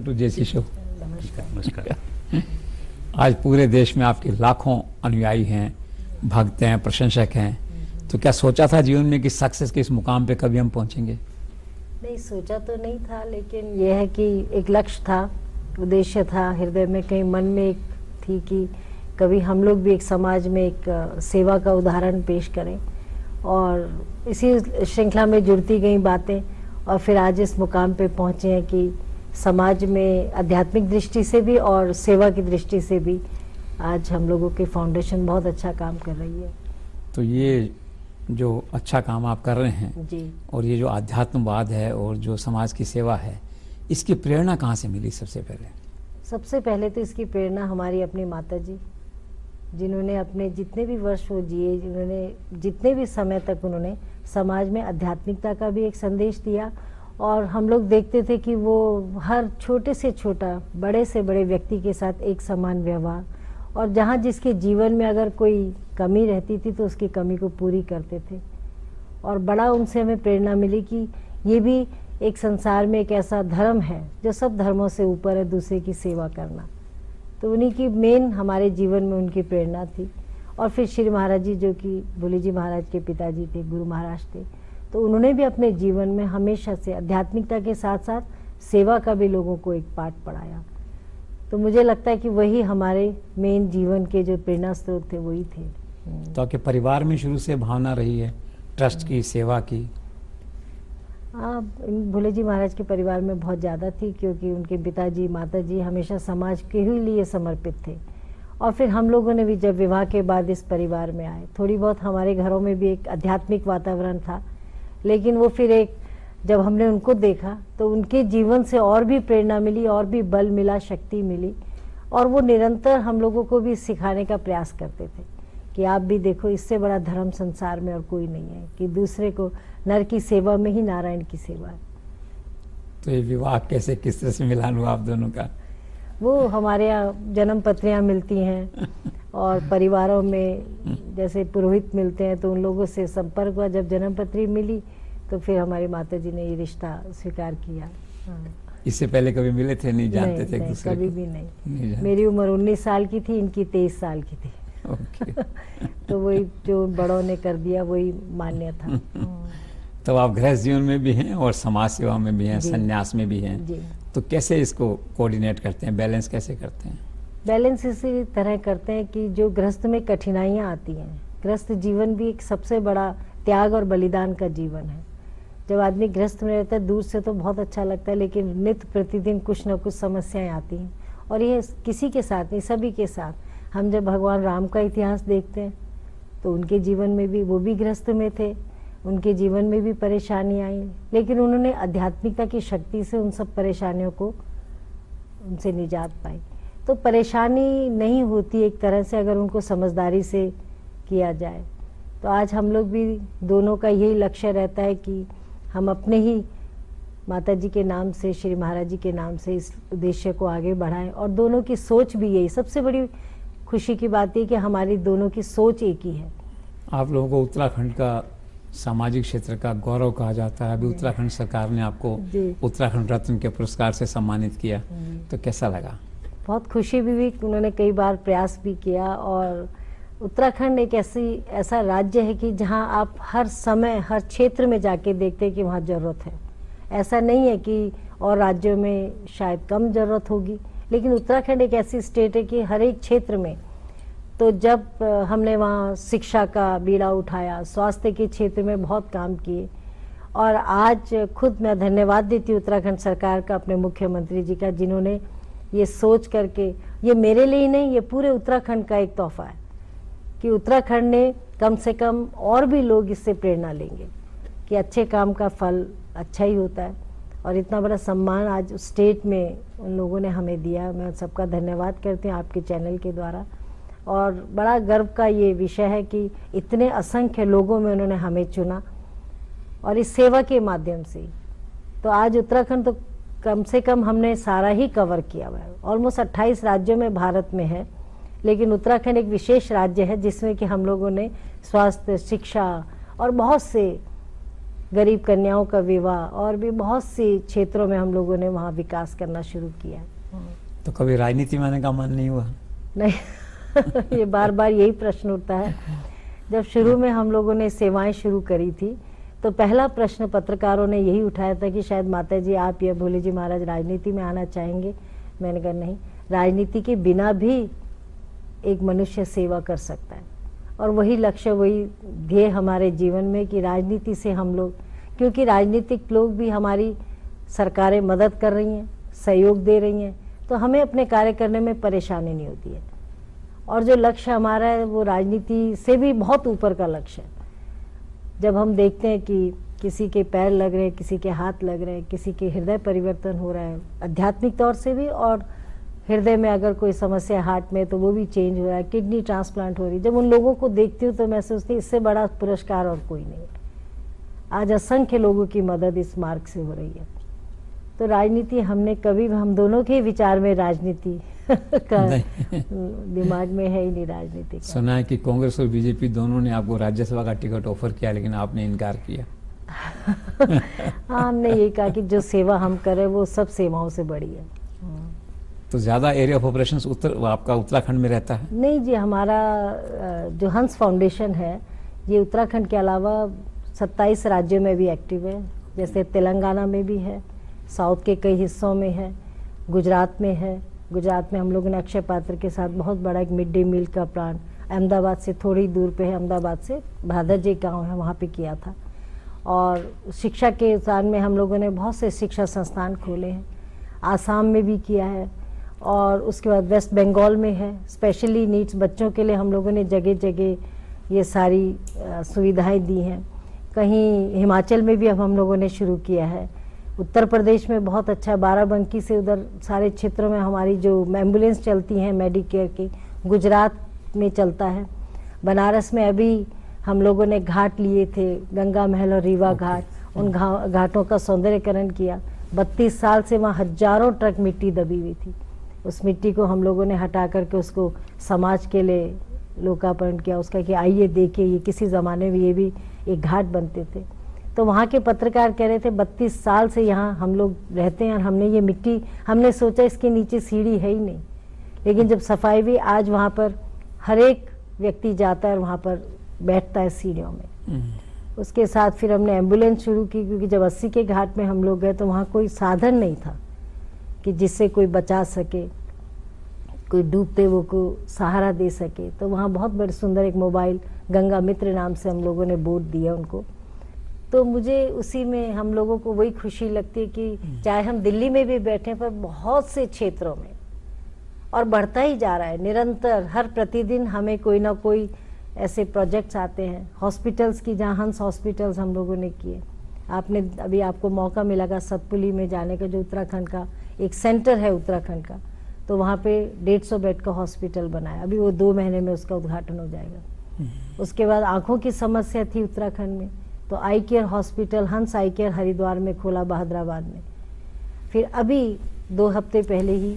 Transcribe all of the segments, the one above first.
To JC show. नमस्कार। आज पूरे देश में आपके लाखों अनुयायी हैं, भक्त हैं, प्रशंसक हैं, तो क्या सोचा था जीवन में कि सक्सेस के इस मुकाम पे कभी हम पहुंचेंगे? नहीं, सोचा तो नहीं था, लेकिन यह है कि एक लक्ष्य था, उद्देश्य था, हृदय में कहीं मन में एक थी कि कभी हम लोग भी एक समाज में एक सेवा का उदाहरण पेश करें। और इसी श्रृंखला में जुड़ती गई बातें और फिर आज इस मुकाम पे पहुंचे हैं कि समाज में आध्यात्मिक दृष्टि से भी और सेवा की दृष्टि से भी आज हम लोगों की फाउंडेशन बहुत अच्छा काम कर रही है। तो ये जो अच्छा काम आप कर रहे हैं जी, और ये जो आध्यात्मवाद है और जो समाज की सेवा है, इसकी प्रेरणा कहाँ से मिली? सबसे पहले तो इसकी प्रेरणा हमारी अपनी माता जी, जिन्होंने अपने जितने भी वर्ष वो जिए, जिन्होंने जितने भी समय तक उन्होंने समाज में आध्यात्मिकता का भी एक संदेश दिया। और हम लोग देखते थे कि वो हर छोटे से छोटा, बड़े से बड़े व्यक्ति के साथ एक समान व्यवहार, और जहाँ जिसके जीवन में अगर कोई कमी रहती थी तो उसकी कमी को पूरी करते थे। और बड़ा उनसे हमें प्रेरणा मिली कि ये भी एक संसार में एक ऐसा धर्म है जो सब धर्मों से ऊपर है, दूसरे की सेवा करना। तो उन्हीं की मेन हमारे जीवन में उनकी प्रेरणा थी। और फिर श्री महाराज जी, जो कि भोले जी महाराज के पिताजी थे, गुरु महाराज थे, तो उन्होंने भी अपने जीवन में हमेशा से आध्यात्मिकता के साथ साथ सेवा का भी लोगों को एक पाठ पढ़ाया। तो मुझे लगता है कि वही हमारे मेन जीवन के जो प्रेरणा स्रोत थे वही थे। तो आपके परिवार में शुरू से भावना रही है ट्रस्ट की, सेवा की? हाँ, भोले जी महाराज के परिवार में बहुत ज़्यादा थी, क्योंकि उनके पिताजी माताजी हमेशा समाज के ही लिए समर्पित थे। और फिर हम लोगों ने भी जब विवाह के बाद इस परिवार में आए, थोड़ी बहुत हमारे घरों में भी एक आध्यात्मिक वातावरण था, लेकिन वो फिर एक जब हमने उनको देखा तो उनके जीवन से और भी प्रेरणा मिली, और भी बल मिला, शक्ति मिली। और वो निरंतर हम लोगों को भी सिखाने का प्रयास करते थे कि आप भी देखो, इससे बड़ा धर्म संसार में और कोई नहीं है, कि दूसरे को, नर की सेवा में ही नारायण की सेवा है। तो ये विवाह कैसे, किस तरह से मिलान हुआ आप दोनों का? वो हमारे यहाँ जन्म पत्रियाँ मिलती हैं और परिवारों में जैसे पुरोहित मिलते हैं, तो उन लोगों से संपर्क हुआ। जब जन्म पत्री मिली तो फिर हमारी माता जी ने ये रिश्ता स्वीकार किया। हाँ। इससे पहले कभी मिले थे? नहीं जानते थे एक दूसरे कभी को? भी नहीं। मेरी उम्र 19 साल की थी, इनकी 23 साल की थी। ओके। तो वही जो बड़ों ने कर दिया वही मान्य था। तो आप गृहस्थ जीवन में भी हैं और समाज सेवा में भी हैं, जी। संन्यास में भी हैं, जी। तो कैसे इसको कोऑर्डिनेट करते हैं, बैलेंस कैसे करते हैं? बैलेंस इसी तरह करते हैं कि जो गृहस्थ में कठिनाइयाँ आती हैं, गृहस्थ जीवन भी एक सबसे बड़ा त्याग और बलिदान का जीवन है। जब आदमी गृहस्थ में रहता है, दूर से तो बहुत अच्छा लगता है, लेकिन नित्य प्रतिदिन कुछ न कुछ समस्याएं आती हैं। और ये किसी के साथ नहीं, सभी के साथ। हम जब भगवान राम का इतिहास देखते हैं तो उनके जीवन में भी, वो भी गृहस्थ में थे, उनके जीवन में भी परेशानी आई, लेकिन उन्होंने आध्यात्मिकता की शक्ति से उन सब परेशानियों को, उनसे निजात पाई। तो परेशानी नहीं होती एक तरह से, अगर उनको समझदारी से किया जाए। तो आज हम लोग भी, दोनों का यही लक्ष्य रहता है कि हम अपने ही माता जी के नाम से, श्री महाराज जी के नाम से इस उद्देश्य को आगे बढ़ाएं। और दोनों की सोच भी यही, सबसे बड़ी खुशी की बात है कि हमारी दोनों की सोच एक ही है। आप लोगों को उत्तराखंड का सामाजिक क्षेत्र का गौरव कहा जाता है। अभी उत्तराखंड सरकार ने आपको उत्तराखंड रत्न के पुरस्कार से सम्मानित किया, तो कैसा लगा? बहुत खुशी भी हुई। उन्होंने कई बार प्रयास भी किया। और उत्तराखंड एक ऐसा राज्य है कि जहां आप हर समय, हर क्षेत्र में जाके देखते हैं कि वहाँ ज़रूरत है। ऐसा नहीं है कि और राज्यों में शायद कम ज़रूरत होगी, लेकिन उत्तराखंड एक ऐसी स्टेट है कि हर एक क्षेत्र में। तो जब हमने वहाँ शिक्षा का बीड़ा उठाया, स्वास्थ्य के क्षेत्र में बहुत काम किए। और आज खुद मैं धन्यवाद देती हूँ उत्तराखंड सरकार का, अपने मुख्यमंत्री जी का, जिन्होंने ये सोच करके, ये मेरे लिए ही नहीं, ये पूरे उत्तराखंड का एक तोहफा है कि उत्तराखंड ने कम से कम, और भी लोग इससे प्रेरणा लेंगे कि अच्छे काम का फल अच्छा ही होता है। और इतना बड़ा सम्मान आज स्टेट में उन लोगों ने हमें दिया। मैं सबका धन्यवाद करती हूँ आपके चैनल के द्वारा। और बड़ा गर्व का ये विषय है कि इतने असंख्य लोगों में उन्होंने हमें चुना, और इस सेवा के माध्यम से। तो आज उत्तराखंड तो कम से कम हमने सारा ही कवर किया हुआ है। ऑलमोस्ट 28 राज्यों में भारत में है, लेकिन उत्तराखंड एक विशेष राज्य है जिसमें कि हम लोगों ने स्वास्थ्य, शिक्षा और बहुत से गरीब कन्याओं का विवाह और भी बहुत सी क्षेत्रों में हम लोगों ने वहाँ विकास करना शुरू किया। तो कभी राजनीति में आने का मन नहीं हुआ? नहीं ये बार बार यही प्रश्न उठता है। जब शुरू में हम लोगों ने सेवाएं शुरू करी थी तो पहला प्रश्न पत्रकारों ने यही उठाया था कि शायद माता जी आप या भोले जी महाराज राजनीति में आना चाहेंगे। मैंने कहा नहीं, राजनीति के बिना भी एक मनुष्य सेवा कर सकता है और वही लक्ष्य, वही ध्येय हमारे जीवन में कि राजनीति से हम लोग, क्योंकि राजनीतिक लोग भी हमारी सरकारें मदद कर रही हैं, सहयोग दे रही हैं, तो हमें अपने कार्य करने में परेशानी नहीं होती है। और जो लक्ष्य हमारा है वो राजनीति से भी बहुत ऊपर का लक्ष्य है। जब हम देखते हैं कि किसी के पैर लग रहे हैं, किसी के हाथ लग रहे हैं, किसी के हृदय परिवर्तन हो रहा है आध्यात्मिक तौर से भी, और हृदय में अगर कोई समस्या हार्ट में तो वो भी चेंज हो रहा है, किडनी ट्रांसप्लांट हो रही है, जब उन लोगों को देखती हूँ तो मैं सोचती हूँ इससे बड़ा पुरस्कार और कोई नहीं है। आज असंख्य लोगों की मदद इस मार्ग से हो रही है। तो राजनीति हमने कभी, हम दोनों के विचार में राजनीति का दिमाग में है ही नहीं राजनीति का। सुना है कि कांग्रेस और बीजेपी दोनों ने आपको राज्यसभा का टिकट ऑफर किया लेकिन आपने इनकार किया। हाँ, हमने ये कहा कि जो सेवा हम करें वो सब सेवाओं से बड़ी है। तो ज्यादा एरिया ऑफ ऑपरेशंस आपका उत्तराखंड में रहता है? नहीं जी, हमारा जो हंस फाउंडेशन है ये उत्तराखंड के अलावा 27 राज्यों में भी एक्टिव है। जैसे तेलंगाना में भी है, साउथ के कई हिस्सों में है, गुजरात में है। गुजरात में हम लोगों ने अक्षय पात्र के साथ बहुत बड़ा एक मिड डे मील का प्लान अहमदाबाद से थोड़ी दूर पे है, अहमदाबाद से भादर जी गाँव है वहाँ पे किया था। और शिक्षा के स्थान में हम लोगों ने बहुत से शिक्षा संस्थान खोले हैं, आसाम में भी किया है। और उसके बाद वेस्ट बंगाल में है, स्पेशली नीड्स बच्चों के लिए हम लोगों ने जगह जगह ये सारी सुविधाएं दी हैं। कहीं हिमाचल में भी अब हम लोगों ने शुरू किया है। उत्तर प्रदेश में बहुत अच्छा, बाराबंकी से उधर सारे क्षेत्रों में हमारी जो एम्बुलेंस चलती हैं मेडिकेयर की, गुजरात में चलता है। बनारस में अभी हम लोगों ने घाट लिए थे, गंगा महल और रीवा घाट, उन घाटों का सौंदर्यकरण किया। 32 साल से वहाँ हजारों ट्रक मिट्टी दबी हुई थी, उस मिट्टी को हम लोगों ने हटा करके उसको समाज के लिए लोकार्पण किया उसका, कि आइए देखिए ये किसी ज़माने में ये भी एक घाट बनते थे। तो वहाँ के पत्रकार कह रहे थे 32 साल से यहाँ हम लोग रहते हैं और हमने ये मिट्टी, हमने सोचा इसके नीचे सीढ़ी है ही नहीं, लेकिन जब सफाई हुई आज वहाँ पर हर एक व्यक्ति जाता है और वहाँ पर बैठता है सीढ़ियों में। उसके साथ फिर हमने एम्बुलेंस शुरू की, क्योंकि जब 80 के घाट में हम लोग गए तो वहाँ कोई साधन नहीं था कि जिससे कोई बचा सके, कोई डूबते वो को सहारा दे सके। तो वहाँ बहुत बड़े सुंदर एक मोबाइल गंगा मित्र नाम से हम लोगों ने बोट दिया उनको। तो मुझे उसी में हम लोगों को वही खुशी लगती है कि चाहे हम दिल्ली में भी बैठे पर बहुत से क्षेत्रों में, और बढ़ता ही जा रहा है निरंतर, हर प्रतिदिन हमें कोई ना कोई ऐसे प्रोजेक्ट्स आते हैं। हॉस्पिटल्स की, जहाँ हंस हॉस्पिटल्स हम लोगों ने किए, आपने अभी आपको मौका मिलेगा सतपुली में जाने का, जो उत्तराखंड का एक सेंटर है उत्तराखंड का, तो वहाँ पे 150 बेड का हॉस्पिटल बनाया, अभी वो 2 महीने में उसका उद्घाटन हो जाएगा। उसके बाद आंखों की समस्या थी उत्तराखंड में, तो आई केयर हॉस्पिटल हंस आई केयर हरिद्वार में खोला, बहादुराबाद में। फिर अभी 2 हफ्ते पहले ही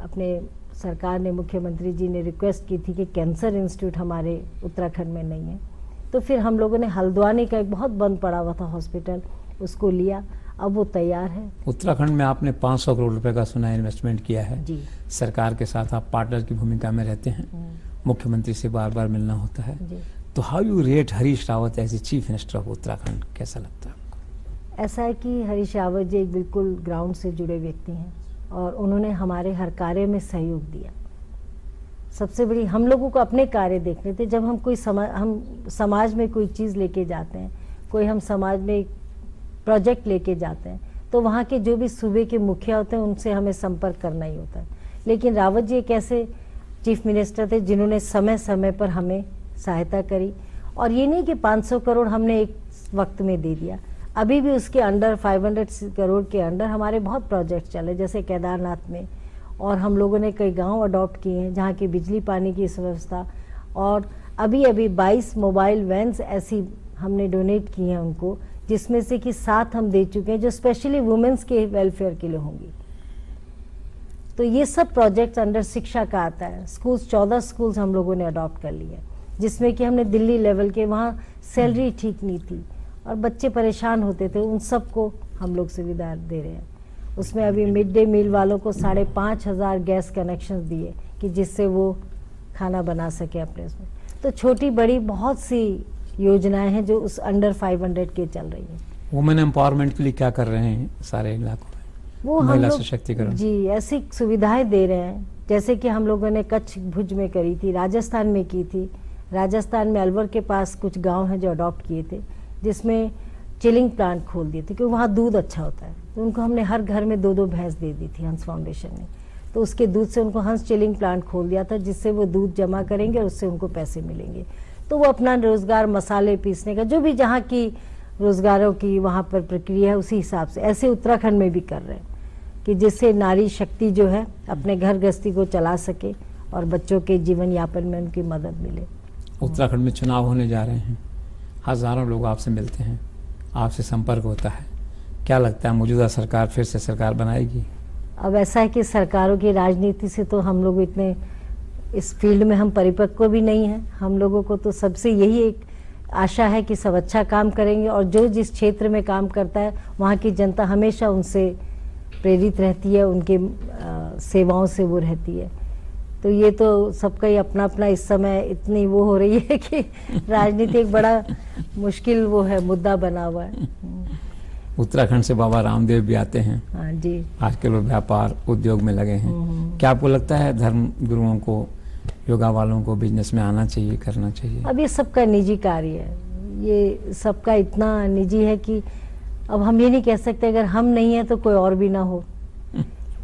अपने सरकार ने, मुख्यमंत्री जी ने रिक्वेस्ट की थी कि कैंसर इंस्टीट्यूट हमारे उत्तराखंड में नहीं है, तो फिर हम लोगों ने हल्द्वानी का एक बहुत बंद पड़ा हुआ था हॉस्पिटल, उसको लिया, अब वो तैयार है। उत्तराखंड में आपने 500 करोड़ रुपए का सुना इन्वेस्टमेंट किया है जी। सरकार के साथ आप पार्टनर की भूमिका में रहते हैं, मुख्यमंत्री से बार बार मिलना होता है जी। तो how you rate Harish Rawat as a chief minister of Uttarakhand, कैसा लगता है आपको? ऐसा है कि हरीश रावत जी एक बिल्कुल ग्राउंड से जुड़े व्यक्ति हैं और उन्होंने हमारे हर कार्य में सहयोग दिया। सबसे बड़ी, हम लोगों को अपने कार्य देखने थे। जब हम कोई हम समाज में कोई चीज़ लेके जाते हैं, कोई हम समाज में प्रोजेक्ट लेके जाते हैं, तो वहाँ के जो भी सूबे के मुखिया होते हैं उनसे हमें संपर्क करना ही होता है। लेकिन रावत जी एक ऐसे चीफ मिनिस्टर थे जिन्होंने समय समय पर हमें सहायता करी, और ये नहीं कि 500 करोड़ हमने एक वक्त में दे दिया, अभी भी उसके अंडर 500 करोड़ के अंडर हमारे बहुत प्रोजेक्ट चले, जैसे केदारनाथ में, और हम लोगों ने कई गांव अडॉप्ट किए हैं जहाँ की बिजली पानी की व्यवस्था, और अभी अभी 22 मोबाइल वैन्स ऐसी हमने डोनेट की हैं उनको, जिसमें से कि 7 हम दे चुके हैं जो स्पेशली वुमेन्स के वेलफेयर के लिए होंगी। तो ये सब प्रोजेक्ट्स अंडर शिक्षा का आता है। स्कूल्स, 14 स्कूल्स हम लोगों ने अडॉप्ट कर लिए, जिसमें कि हमने दिल्ली लेवल के, वहाँ सैलरी ठीक नहीं थी, और बच्चे परेशान होते थे, उन सबको हम लोग सुविधा दे रहे हैं। उसमें अभी मिड डे मील वालों को 5,500 गैस कनेक्शन दिए कि जिससे वो खाना बना सके अपने उसमें। तो छोटी बड़ी बहुत सी योजनाएं हैं जो उस अंडर 500 के चल रही हैं। वुमेन एम्पावरमेंट के लिए क्या कर रहे हैं सारे इलाकों में? वो हम महिला लोग सशक्तिकरण जी ऐसी सुविधाएं दे रहे हैं, जैसे कि हम लोगों ने कच्छ भुज में करी थी, राजस्थान में की थी। राजस्थान में अलवर के पास कुछ गांव हैं जो अडॉप्ट किए थे, जिसमें चिलिंग प्लांट खोल दिए थे क्योंकि वहाँ दूध अच्छा होता है। तो उनको हमने हर घर में 2-2 भैंस दे दी थी हंस फाउंडेशन ने। तो उसके दूध से उनको हंस चिलिंग प्लांट खोल दिया था, जिससे वो दूध जमा करेंगे और उससे उनको पैसे मिलेंगे। तो वो अपना रोजगार, मसाले पीसने का जो भी जहाँ की रोजगारों की वहाँ पर प्रक्रिया है, उसी हिसाब से ऐसे उत्तराखंड में भी कर रहे हैं कि जिससे नारी शक्ति जो है अपने घर गृहस्थी को चला सके और बच्चों के जीवन यापन में उनकी मदद मिले। उत्तराखंड में चुनाव होने जा रहे हैं, हजारों लोग आपसे मिलते हैं, आपसे संपर्क होता है, क्या लगता है मौजूदा सरकार फिर से सरकार बनाएगी? अब ऐसा है कि सरकारों की राजनीति से तो हम लोग इतने इस फील्ड में हम परिपक्व भी नहीं हैं। हम लोगों को तो सबसे यही एक आशा है कि सब अच्छा काम करेंगे और जो जिस क्षेत्र में काम करता है वहाँ की जनता हमेशा उनसे प्रेरित रहती है, उनके सेवाओं से वो रहती है। तो ये तो सबका ही अपना अपना इस समय इतनी वो हो रही है कि राजनीति एक बड़ा मुश्किल वो है, मुद्दा बना हुआ है। उत्तराखंड से बाबा रामदेव भी आते हैं। हाँ जी। आजकल वो व्यापार उद्योग में लगे हैं। क्या आपको लगता है धर्म गुरुओं को, योगा वालों को बिजनेस में आना चाहिए, करना चाहिए? अब ये सबका निजी कार्य है, ये सबका इतना निजी है कि अब हम ये नहीं कह सकते अगर हम नहीं है तो कोई और भी ना हो।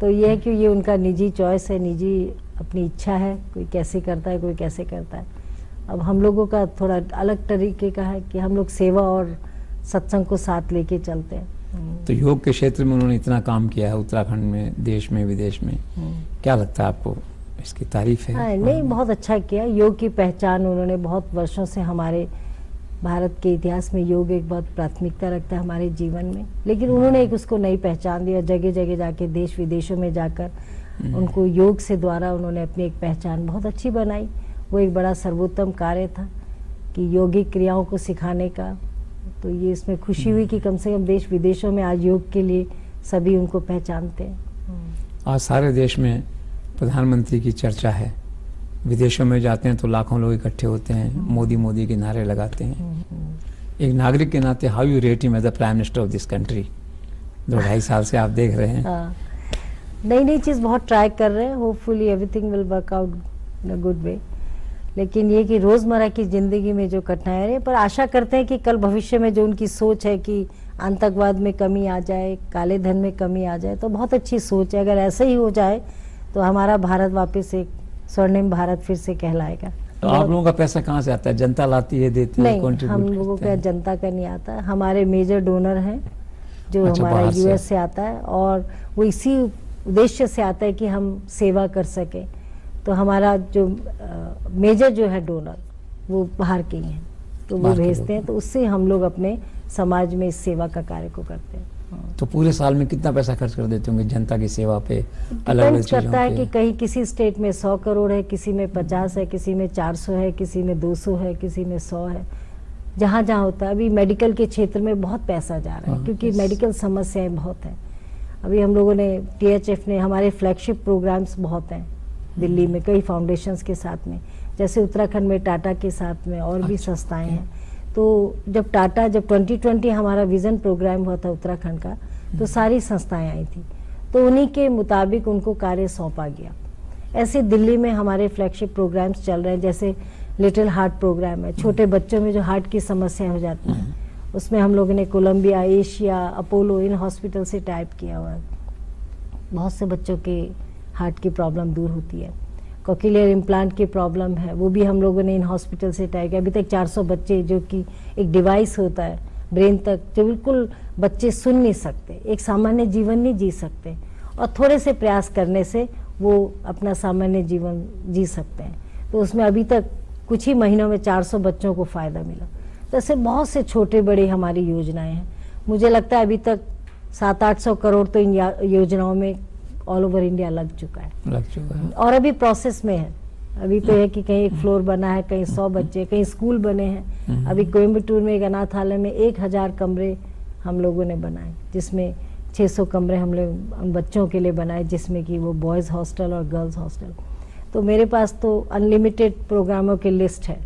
तो ये है कि ये उनका निजी चॉइस है, निजी अपनी इच्छा है, कोई कैसे करता है, कोई कैसे करता है। अब हम लोगों का थोड़ा अलग तरीके का है कि हम लोग सेवा और सत्संग को साथ लेके चलते हैं। तो योग के क्षेत्र में उन्होंने इतना काम किया है उत्तराखंड में, देश में, विदेश में, क्या लगता है आपको? इसकी तारीफ है। हाँ, नहीं, बहुत अच्छा किया। योग की पहचान उन्होंने बहुत वर्षों से, हमारे भारत के इतिहास में योग एक बहुत प्राथमिकता रखता है हमारे जीवन में, लेकिन उन्होंने एक उसको नई पहचान दी और जगह जगह जाके देश विदेशों में जाकर उनको योग से द्वारा उन्होंने अपनी एक पहचान बहुत अच्छी बनाई। वो एक बड़ा सर्वोत्तम कार्य था कि योगिक क्रियाओं को सिखाने का। तो ये इसमें खुशी हुई कि कम से कम देश विदेशों में आज योग के लिए सभी उनको पहचानते हैं। आज सारे देश में प्रधानमंत्री की चर्चा है, विदेशों में जाते हैं तो लाखों लोग इकट्ठे होते हैं, मोदी मोदी के नारे लगाते हैं। एक नागरिक के नाते how you rate him as the prime minister of this country? 2-2.5 साल से आप देख रहे हैं। नई नई चीज़ बहुत ट्राई कर रहे हैं, hopefully everything will work out in a good way. लेकिन ये कि रोज़मर्रा की ज़िंदगी में जो कठिनाइयाँ हैं, पर आशा करते हैं कि कल भविष्य में जो उनकी सोच है कि आतंकवाद में कमी आ जाए, काले धन में कमी आ जाए, तो बहुत अच्छी सोच है। अगर ऐसा ही हो जाए तो हमारा भारत वापस एक स्वर्णिम भारत फिर से कहलाएगा। तो आप लोगों का पैसा कहाँ से आता है? जनता लाती है, देती है, नहीं, हम लोगों का जनता का नहीं आता। हमारे मेजर डोनर हैं जो हमारा यूएस से आता है, और वो इसी उद्देश्य से आता है कि हम सेवा कर सके। तो हमारा जो मेजर जो है डोनर वो बाहर के ही हैं, तो वो भेजते हैं, तो उससे हम लोग अपने समाज में इस सेवा का कार्य को करते हैं। तो पूरे साल में कितना पैसा खर्च कर देते होंगे जनता की सेवा पे? अलग चीजों करता है कि कहीं किसी स्टेट में 100 करोड़ है, किसी में 50 है, किसी में 400 है, किसी में 200 है, किसी में 100 है, जहाँ जहाँ होता है। अभी मेडिकल के क्षेत्र में बहुत पैसा जा रहा है क्योंकि मेडिकल समस्याएं बहुत हैं। अभी हम लोगों ने THF ने हमारे फ्लैगशिप प्रोग्राम्स बहुत हैं दिल्ली में कई फाउंडेशंस के साथ में, जैसे उत्तराखंड में टाटा के साथ में और भी संस्थाएं हैं। तो जब 2020 हमारा विजन प्रोग्राम हुआ था उत्तराखंड का, तो सारी संस्थाएं आई थी, तो उन्हीं के मुताबिक उनको कार्य सौंपा गया। ऐसे दिल्ली में हमारे फ्लैगशिप प्रोग्राम्स चल रहे हैं, जैसे लिटिल हार्ट प्रोग्राम है, छोटे बच्चों में जो हार्ट की समस्याएं हो जाती हैं, उसमें हम लोगों ने Columbia, Asia, Apollo in hospital से टाइप किया हुआ है। बहुत से बच्चों के हार्ट की प्रॉब्लम दूर होती है। कोक्लियर इम्प्लांट की प्रॉब्लम है, वो भी हम लोगों ने इन हॉस्पिटल से टाइप किया। अभी तक 400 बच्चे, जो कि एक डिवाइस होता है ब्रेन तक, जो बिल्कुल बच्चे सुन नहीं सकते, एक सामान्य जीवन नहीं जी सकते, और थोड़े से प्रयास करने से वो अपना सामान्य जीवन जी सकते हैं। तो उसमें अभी तक कुछ ही महीनों में 400 बच्चों को फ़ायदा मिला। तो ऐसे बहुत से छोटे बड़े हमारी योजनाएं हैं। मुझे लगता है अभी तक 700-800 करोड़ तो इन योजनाओं में ऑल ओवर इंडिया लग चुका है और अभी प्रोसेस में है अभी तो है कि कहीं एक फ्लोर बना है, कहीं 100 बच्चे, कहीं स्कूल बने हैं। अभी कोयम्बटूर में एक अनाथालय में 1000 कमरे हम लोगों ने बनाए, जिसमें 600 कमरे हम लोग बच्चों के लिए बनाए, जिसमें कि वो बॉयज़ हॉस्टल और गर्ल्स हॉस्टल। तो मेरे पास तो अनलिमिटेड प्रोग्रामों की लिस्ट है।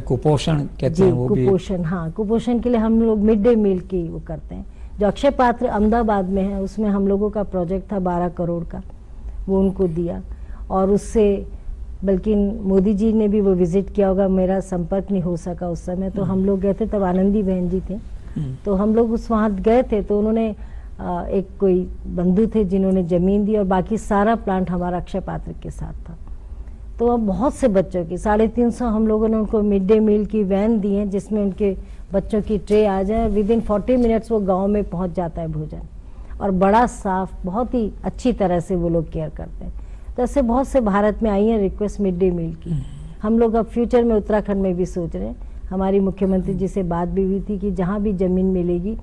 कुपोषण कहते हैं वो भी। कुपोषण, हाँ, कुपोषण के लिए हम लोग मिड डे मील की वो करते हैं। जो अक्षय पात्र अहमदाबाद में है, उसमें हम लोगों का प्रोजेक्ट था 12 करोड़ का, वो उनको दिया। और उससे बल्कि मोदी जी ने भी वो विजिट किया होगा, मेरा संपर्क नहीं हो सका उस समय। तो हम लोग गए थे, तब आनंदी बहन जी थे, तो हम लोग उस वहाँ गए थे। तो उन्होंने एक कोई बंधु थे जिन्होंने ज़मीन दी, और बाकी सारा प्लांट हमारा अक्षय पात्र के साथ था। तो अब बहुत से बच्चों की 350 हम लोगों ने उनको मिड डे मील की वैन दी है, जिसमें उनके बच्चों की ट्रे आ जाए, विदिन 40 मिनट्स वो गांव में पहुंच जाता है भोजन, और बड़ा साफ, बहुत ही अच्छी तरह से वो लोग केयर करते हैं। तो ऐसे बहुत से भारत में आई हैं रिक्वेस्ट मिड डे मील की। हम लोग अब फ्यूचर में उत्तराखंड में भी सोच रहे हैं, हमारी मुख्यमंत्री जी से बात भी हुई थी कि जहाँ भी ज़मीन मिलेगी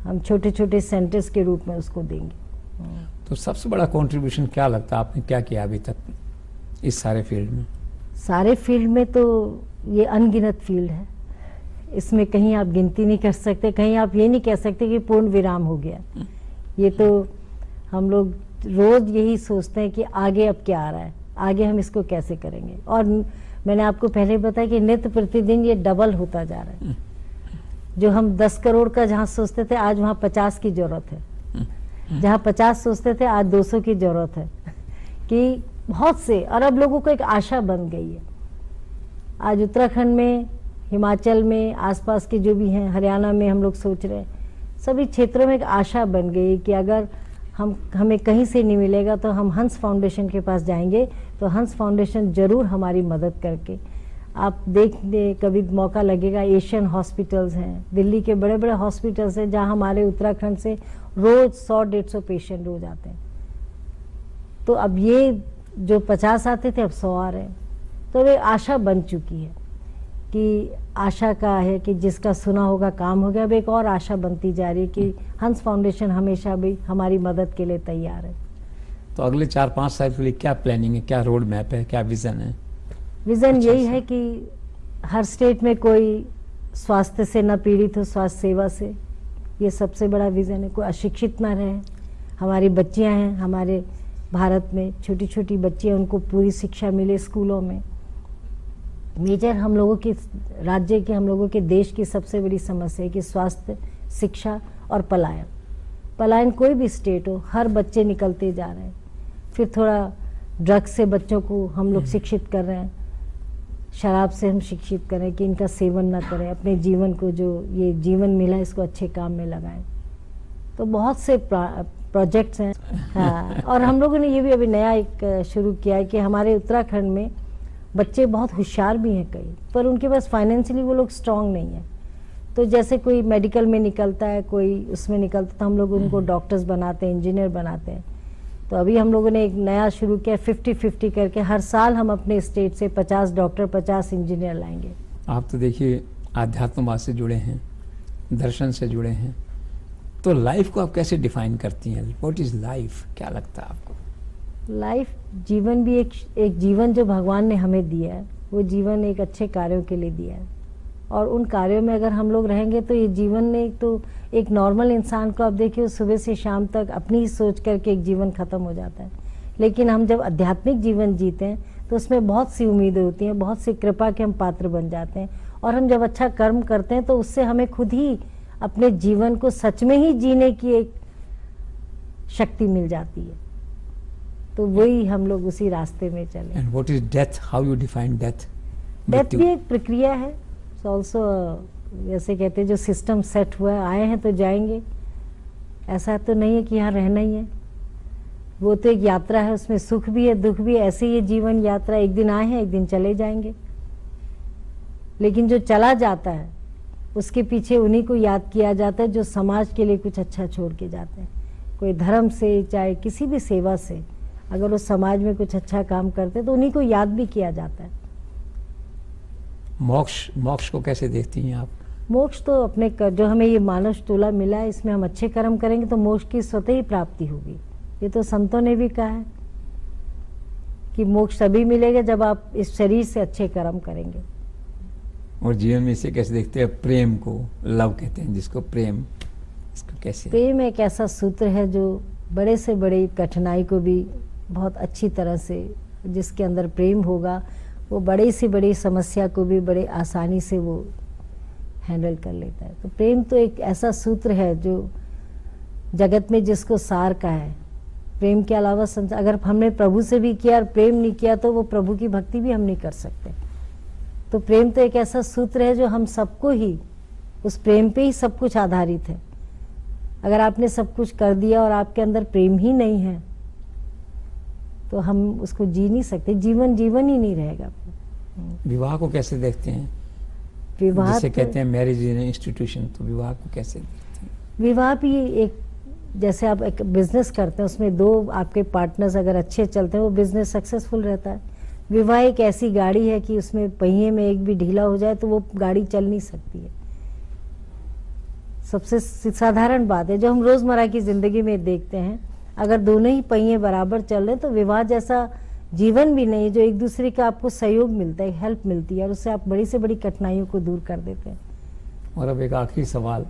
हम छोटे छोटे सेंटर्स के रूप में उसको देंगे। तो सबसे बड़ा कंट्रीब्यूशन क्या लगता है, आपने क्या किया अभी तक इस सारे फील्ड में? सारे फील्ड में तो ये अनगिनत फील्ड है, इसमें कहीं आप गिनती नहीं कर सकते, कहीं आप ये नहीं कह सकते कि पूर्ण विराम हो गया। ये तो हम लोग रोज यही सोचते हैं कि आगे अब क्या आ रहा है, आगे हम इसको कैसे करेंगे। और मैंने आपको पहले बताया कि नित्य प्रतिदिन ये डबल होता जा रहा है। जो हम 10 करोड़ का जहाँ सोचते थे, आज वहाँ 50 की जरूरत है। जहाँ 50 सोचते थे, आज 200 की जरूरत है। कि बहुत से अरब लोगों को एक आशा बन गई है। आज उत्तराखंड में, हिमाचल में, आसपास के जो भी हैं, हरियाणा में हम लोग सोच रहे हैं, सभी क्षेत्रों में एक आशा बन गई कि अगर हमें कहीं से नहीं मिलेगा तो हम हंस फाउंडेशन के पास जाएंगे, तो हंस फाउंडेशन जरूर हमारी मदद करके, आप देख ले कभी मौका लगेगा, एशियन हॉस्पिटल्स हैं, दिल्ली के बड़े बड़े हॉस्पिटल्स हैं, जहां हमारे उत्तराखंड से रोज 100-150 पेशेंट रोज आते हैं। तो अब ये जो 50 आते थे, अब 100 आ रहे हैं। तो वे आशा बन चुकी है कि आशा का है कि जिसका सुना होगा काम हो गया। अब एक और आशा बनती जा रही है कि हंस फाउंडेशन हमेशा भी हमारी मदद के लिए तैयार है। तो अगले 4-5 साल के लिए क्या प्लानिंग है, क्या रोड मैप है, क्या विजन है? विजन यही है कि हर स्टेट में कोई स्वास्थ्य से न पीड़ित हो, स्वास्थ्य सेवा से, ये सबसे बड़ा विजन है। कोई अशिक्षित ना रहे। हमारी बच्चियां हैं, हमारे भारत में छोटी छोटी बच्चियां, उनको पूरी शिक्षा मिले स्कूलों में। मेजर हम लोगों की राज्य के, हम लोगों के देश की सबसे बड़ी समस्या है कि स्वास्थ्य, शिक्षा और पलायन। पलायन कोई भी स्टेट हो, हर बच्चे निकलते जा रहे हैं। फिर थोड़ा ड्रग्स से बच्चों को हम लोग शिक्षित कर रहे हैं, शराब से हम शिक्षित करें कि इनका सेवन ना करें, अपने जीवन को, जो ये जीवन मिला, इसको अच्छे काम में लगाएं। तो बहुत से प्रोजेक्ट्स हैं। हाँ, और हम लोगों ने ये भी अभी नया एक शुरू किया है कि हमारे उत्तराखंड में बच्चे बहुत होशियार भी हैं कई, पर उनके पास फाइनेंशियली वो लोग स्ट्रांग नहीं है। तो जैसे कोई मेडिकल में निकलता है, कोई उसमें निकलता, तो हम लोग उनको डॉक्टर्स बनाते हैं, इंजीनियर बनाते हैं। तो अभी हम लोगों ने एक नया शुरू किया 50-50 करके, हर साल हम अपने स्टेट से 50 डॉक्टर, 50 इंजीनियर लाएंगे। आप तो देखिए आध्यात्मवाद से जुड़े हैं, दर्शन से जुड़े हैं, तो लाइफ को आप कैसे डिफाइन करती हैं? व्हाट इज लाइफ, क्या लगता है आपको? लाइफ, जीवन भी एक जीवन जो भगवान ने हमें दिया है, वो जीवन एक अच्छे कार्यों के लिए दिया है। और उन कार्यों में अगर हम लोग रहेंगे तो ये जीवन ने, तो एक नॉर्मल इंसान को आप देखिए सुबह से शाम तक अपनी ही सोच करके एक जीवन खत्म हो जाता है। लेकिन हम जब आध्यात्मिक जीवन जीते हैं तो उसमें बहुत सी उम्मीदें होती हैं, बहुत सी कृपा के हम पात्र बन जाते हैं। और हम जब अच्छा कर्म करते हैं तो उससे हमें खुद ही अपने जीवन को सच में ही जीने की एक शक्ति मिल जाती है। तो वही हम लोग उसी रास्ते में चले। And what is death, how you define death? Death भी एक प्रक्रिया है, ऑल्सो जैसे कहते हैं जो सिस्टम सेट हुआ है, आए हैं तो जाएंगे, ऐसा तो नहीं है कि यहाँ रहना ही है। वो तो एक यात्रा है, उसमें सुख भी है, दुख भी है। ऐसे ये जीवन यात्रा, एक दिन आए हैं, एक दिन चले जाएंगे। लेकिन जो चला जाता है उसके पीछे उन्हीं को याद किया जाता है जो समाज के लिए कुछ अच्छा छोड़ के जाते हैं। कोई धर्म से, चाहे किसी भी सेवा से, अगर वो समाज में कुछ अच्छा काम करते हैं तो उन्हीं को याद भी किया जाता है। मोक्ष को कैसे देखती हैं आप? मोक्ष तो अपने जो हमें ये मानव टोला मिला है, इसमें हम अच्छे कर्म करेंगे तो मोक्ष की स्वतः ही प्राप्ति होगी। ये तो संतों ने भी कहा है कि मोक्ष तभी मिलेगा जब आप इस शरीर से अच्छे कर्म करेंगे। और जीवन में इसे कैसे देखते हैं, प्रेम को, लव कहते हैं जिसको, प्रेम, इसको कैसे? प्रेम एक ऐसा सूत्र है जो बड़े से बड़ी कठिनाई को भी बहुत अच्छी तरह से, जिसके अंदर प्रेम होगा वो बड़ी से बड़ी समस्या को भी बड़े आसानी से वो हैंडल कर लेता है। तो प्रेम तो एक ऐसा सूत्र है जो जगत में जिसको सार का है। प्रेम के अलावा अगर हमने प्रभु से भी किया और प्रेम नहीं किया तो वो प्रभु की भक्ति भी हम नहीं कर सकते। तो प्रेम तो एक ऐसा सूत्र है जो हम सबको ही, उस प्रेम पे ही सब कुछ आधारित है। अगर आपने सब कुछ कर दिया और आपके अंदर प्रेम ही नहीं है तो हम उसको जी नहीं सकते, जीवन जीवन ही नहीं रहेगा। विवाह को कैसे देखते हैं? विवाह जैसे तो, कहते हैं मैरिज इन इंस्टीट्यूशन, तो विवाह को कैसे देखते हैं? विवाह भी एक, जैसे आप एक बिजनेस करते हैं उसमें दो आपके पार्टनर्स अगर अच्छे चलते हैं वो बिजनेस सक्सेसफुल रहता है। विवाह एक ऐसी गाड़ी है कि उसमें पहिए में एक भी ढीला हो जाए तो वो गाड़ी चल नहीं सकती है। सबसे साधारण बात है जो हम रोजमर्रा की जिंदगी में देखते हैं, अगर दोनों ही पहिए बराबर चल रहे तो विवाह जैसा जीवन भी नहीं, जो एक दूसरे का आपको सहयोग मिलता है, हेल्प मिलती है और उससे आप बड़ी से बड़ी कठिनाइयों को दूर कर देते हैं। और अब एक आखिरी सवाल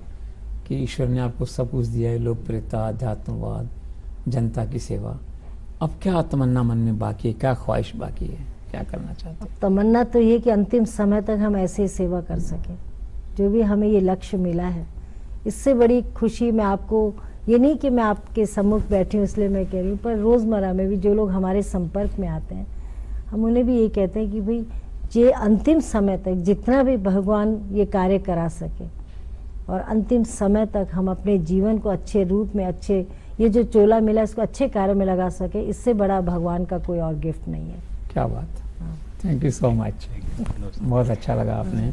कि ईश्वर ने आपको सब कुछ दिया है, लोकप्रियता, अध्यात्मवाद, जनता की सेवा, अब क्या तमन्ना मन में बाकी है, क्या ख्वाहिश बाकी है, क्या करना चाहते हैं? तमन्ना तो ये कि अंतिम समय तक हम ऐसे ही सेवा कर सकें, जो भी हमें ये लक्ष्य मिला है। इससे बड़ी खुशी मैं आपको, ये नहीं कि मैं आपके सम्मुख बैठी हूँ इसलिए मैं कह रही हूँ, पर रोज़मर्रा में भी जो लोग हमारे संपर्क में आते हैं हम उन्हें भी ये कहते हैं कि भाई ये अंतिम समय तक जितना भी भगवान ये कार्य करा सके और अंतिम समय तक हम अपने जीवन को अच्छे रूप में, अच्छे, ये जो चोला मिला इसको अच्छे कार्य में लगा सके, इससे बड़ा भगवान का कोई और गिफ्ट नहीं है। क्या बात, थैंक यू सो मच, बहुत अच्छा लगा आपने।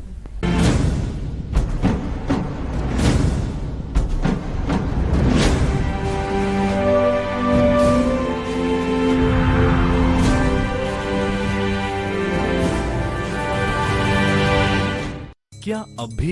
क्या अब भी